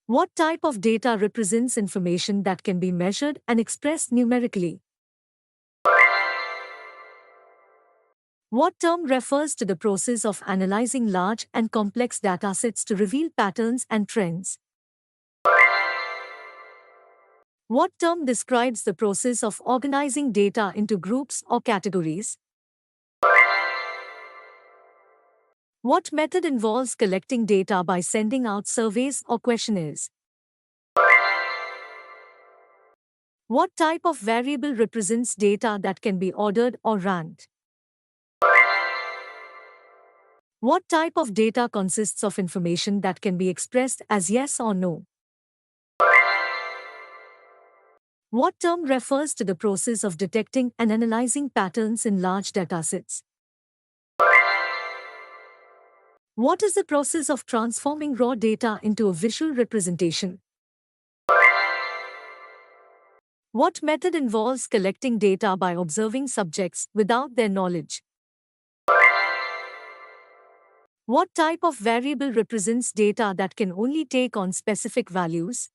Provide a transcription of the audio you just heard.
What type of data represents information that can be measured and expressed numerically? What term refers to the process of analyzing large and complex datasets to reveal patterns and trends? What term describes the process of organizing data into groups or categories? What method involves collecting data by sending out surveys or questionnaires? What type of variable represents data that can be ordered or ranked? What type of data consists of information that can be expressed as yes or no? What term refers to the process of detecting and analyzing patterns in large datasets? What is the process of transforming raw data into a visual representation? What method involves collecting data by observing subjects without their knowledge? What type of variable represents data that can only take on specific values?